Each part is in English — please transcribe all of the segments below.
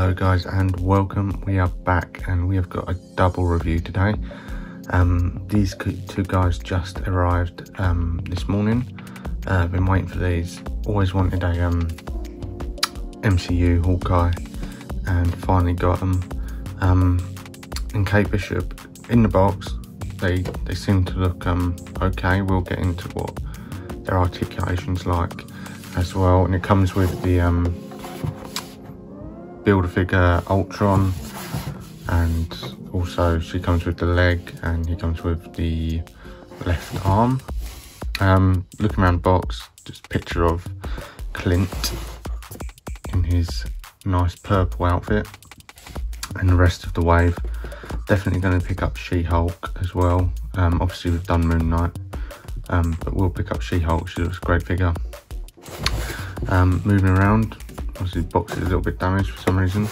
Hello guys and welcome. We are back and we have got a double review today. These two guys just arrived this morning. Been waiting for these. Always wanted a MCU Hawkeye and finally got them. And Kate Bishop in the box. They seem to look okay. We'll get into what their articulation's like as well. And it comes with the Build-A-Figure Ultron, and also she comes with the leg and he comes with the left arm. Looking around the box, just a picture of Clint in his nice purple outfit and the rest of the wave. Definitely going to pick up She-Hulk as well. Obviously we've done Moon Knight, but we'll pick up She-Hulk. She looks a great figure. Moving around, obviously the box is a little bit damaged for some reason,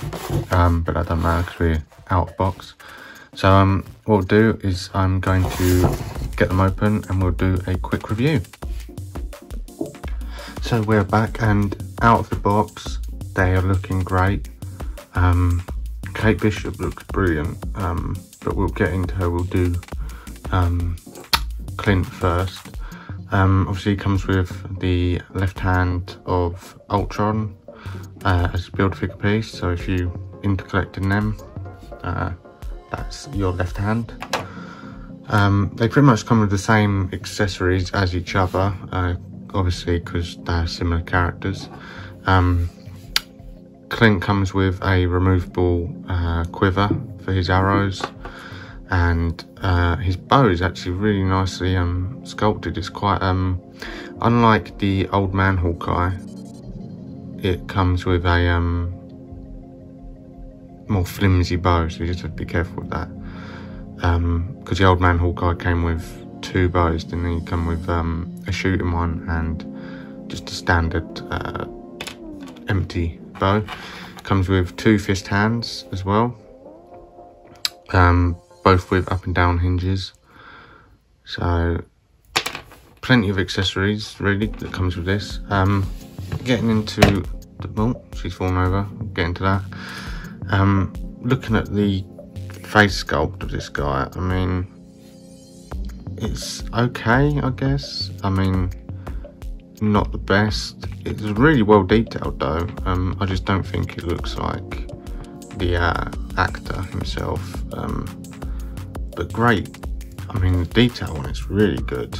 but that doesn't matter because we're out of box. So what we'll do is I'm going to get them open and we'll do a quick review. So we're back and out of the box. They are looking great. Kate Bishop looks brilliant, but we'll get into her. We'll do Clint first. Obviously he comes with the left hand of Ultron as a Build-A-Figure piece, so if you into collecting them, that's your left hand. They pretty much come with the same accessories as each other, obviously because they're similar characters. Clint comes with a removable quiver for his arrows, and his bow is actually really nicely sculpted. It's quite unlike the Old Man Hawkeye. It comes with a more flimsy bow, so you just have to be careful with that. Because the Old Man Hawkeye came with two bows, didn't he? Come with a shooting one and just a standard empty bow. Comes with two fist hands as well, both with up and down hinges. So plenty of accessories really that comes with this. Getting into the, oh, she's fallen over. I'll get into that. Looking at the face sculpt of this guy, I mean, it's okay, I guess. I mean, not the best. It's really well detailed though. I just don't think it looks like the actor himself. But great. I mean, the detail on it's really good.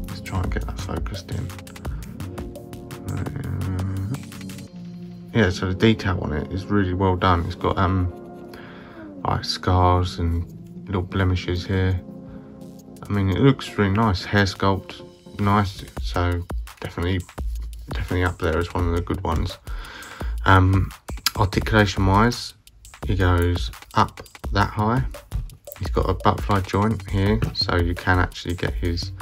Let's try and get that focused in. Yeah, so the detail on it is really well done. It's got like scars and little blemishes here. I mean, it looks really nice. Hair sculpt, nice. So definitely up there as one of the good ones. Articulation wise, he goes up that high. He's got a butterfly joint here, so you can actually get his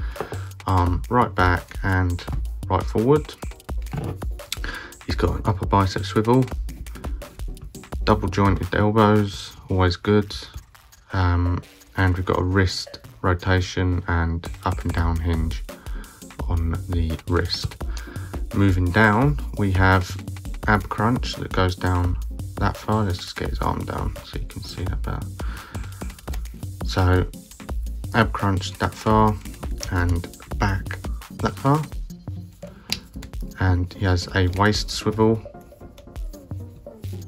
arm right back and right forward. He's got an upper bicep swivel, double jointed elbows, always good, and we've got a wrist rotation and up and down hinge on the wrist. Moving down, we have ab crunch that goes down that far. Let's just get his arm down so you can see that better. So ab crunch that far and back that far. And he has a waist swivel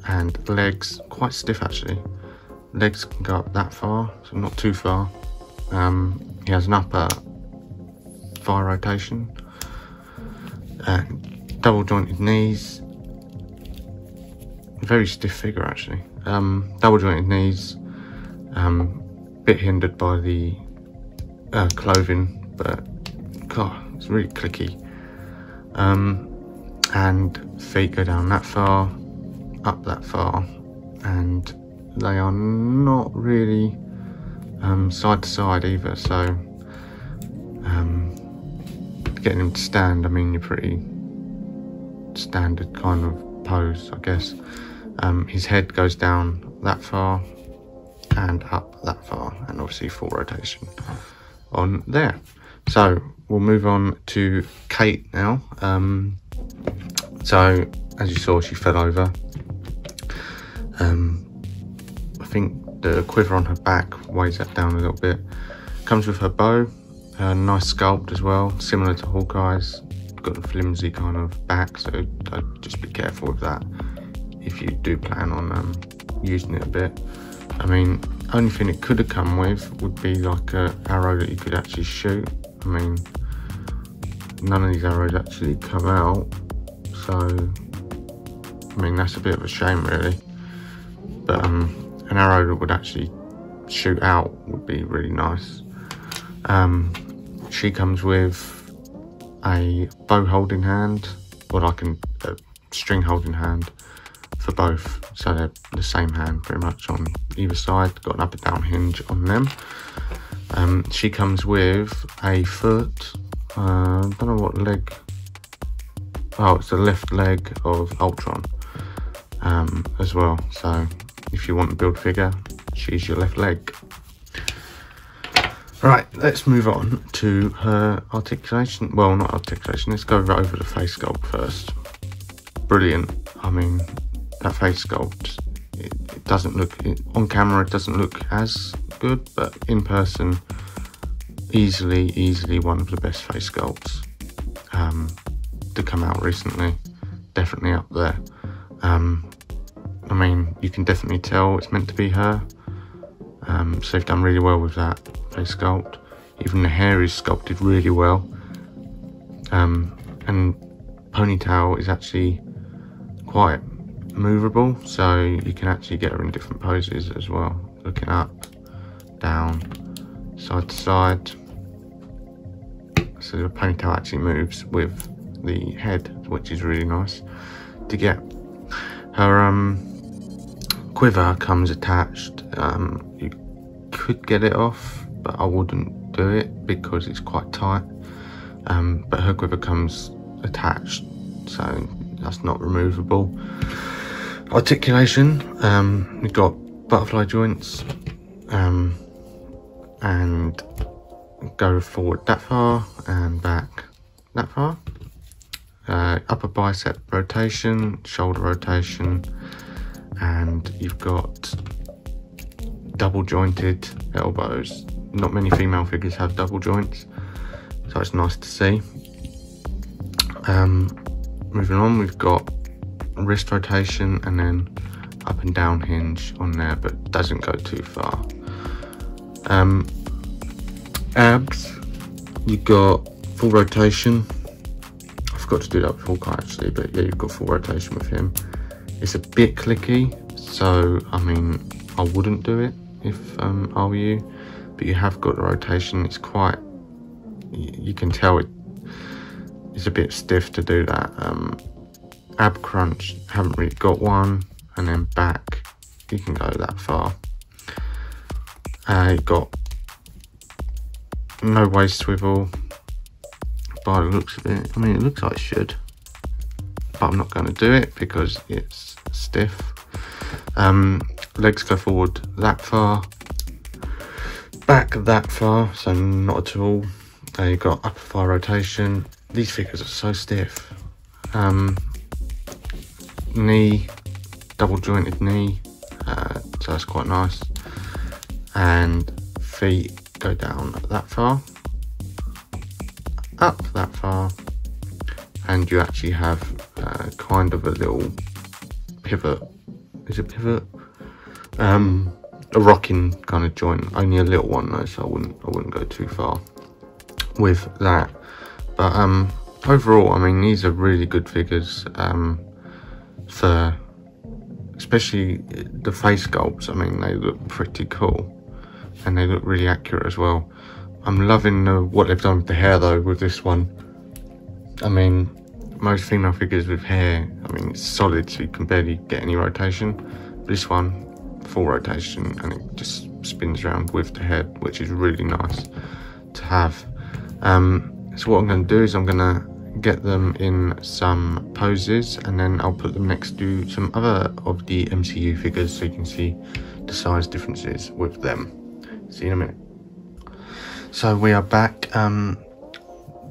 and legs quite stiff actually. Legs can go up that far, so not too far. He has an upper thigh rotation, double jointed knees. Very stiff figure actually. Double jointed knees, bit hindered by the clothing, but God, it's really clicky. And feet go down that far, up that far, and they are not really side to side either, so getting him to stand, I mean, you're pretty standard kind of pose, I guess. His head goes down that far and up that far, and obviously full rotation on there. So we'll move on to Kate now. So as you saw, she fell over. I think the quiver on her back weighs that down a little bit. Comes with her bow, nice sculpt as well, similar to Hawkeye's. Got a flimsy kind of back, so I'd just be careful with that if you do plan on using it a bit. I mean, only thing it could have come with would be like an arrow that you could actually shoot. I mean, none of these arrows actually come out, so I mean that's a bit of a shame really. But an arrow that would actually shoot out would be really nice. She comes with a bow holding hand, or like a string holding hand for both, so they're the same hand pretty much on either side. Got an up and down hinge on them. She comes with a foot, I don't know what leg, oh it's the left leg of Ultron as well, so if you want to build figure, she's your left leg. Right, let's move on to her articulation. Well, not articulation, let's go over the face sculpt first. Brilliant. I mean, that face sculpt, it doesn't look, on camera it doesn't look as good, but in person, easily one of the best face sculpts to come out recently. Definitely up there. I mean, you can definitely tell it's meant to be her. So they've done really well with that face sculpt. Even the hair is sculpted really well. And ponytail is actually quite movable, so you can actually get her in different poses as well. Looking up, down, side to side. So the ponytail actually moves with the head, which is really nice to get. Her quiver comes attached. You could get it off, but I wouldn't do it because it's quite tight. But her quiver comes attached, so that's not removable. Articulation, we've got butterfly joints, and go forward that far and back that far. Upper bicep rotation, shoulder rotation, and you've got double jointed elbows. Not many female figures have double joints, so it's nice to see. Moving on, we've got wrist rotation and then up and down hinge on there, but doesn't go too far. Abs, you've got full rotation. I forgot to do that with Hawkeye actually, but yeah, you've got full rotation with him. It's a bit clicky, so I mean, I wouldn't do it if I were you, but you have got the rotation. It's quite, you can tell it's a bit stiff to do that. Ab crunch, haven't really got one, and then back, you can go that far. You've got no waist swivel by the looks of it. I mean, it looks like it should, but I'm not going to do it because it's stiff. Legs go forward that far, back that far, so not at all. You've got upper thigh rotation. These figures are so stiff. Knee, double jointed knee, so that's quite nice. And feet go down that far, up that far, and you actually have kind of a little pivot. Is it pivot? A rocking kind of joint, only a little one though, so I wouldn't go too far with that. But overall, I mean, these are really good figures for, especially the face sculpts. I mean, they look pretty cool and they look really accurate as well. I'm loving what they've done with the hair though with this one. I mean, most female figures with hair, I mean, it's solid, so you can barely get any rotation. This one, full rotation, and it just spins around with the head, which is really nice to have. So what I'm going to do is I'm going to get them in some poses, and then I'll put them next to some other of the MCU figures so you can see the size differences with them. See you in a minute. So we are back.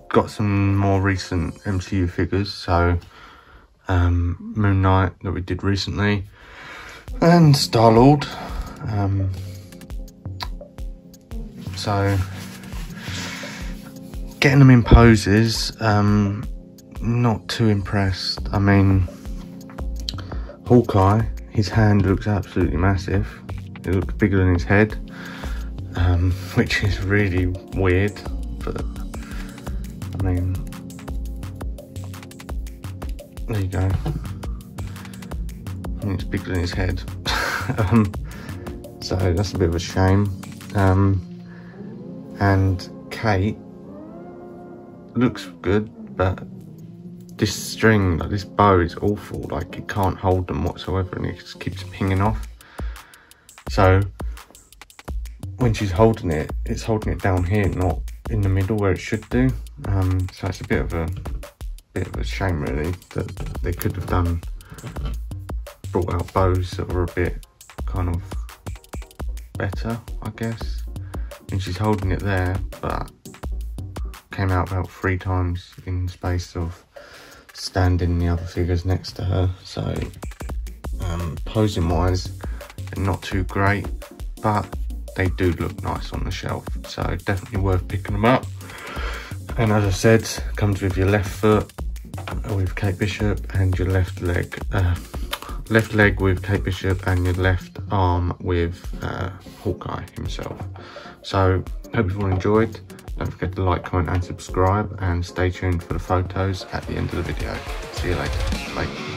Got some more recent MCU figures. So Moon Knight that we did recently. and Star-Lord. So getting them in poses, not too impressed. I mean, Hawkeye, his hand looks absolutely massive. It looks bigger than his head, which is really weird, but I mean, there you go. I mean, it's bigger than his head. So that's a bit of a shame. And Kate looks good, but this string, like this bow, is awful. Like, it can't hold them whatsoever, and it just keeps pinging off. So when she's holding it, it's holding it down here, not in the middle where it should do. So it's a bit of a shame, really, that they could have brought out bows that were a bit kind of better, I guess. And she's holding it there, but came out about 3 times in the space of standing the other figures next to her. So posing wise, they're not too great, but they do look nice on the shelf, so definitely worth picking them up. And as I said, comes with your left foot with Kate Bishop, and your left leg with Kate Bishop, and your left arm with Hawkeye himself. So hope you've all enjoyed. Don't forget to like, comment and subscribe, and stay tuned for the photos at the end of the video. See you later. Bye.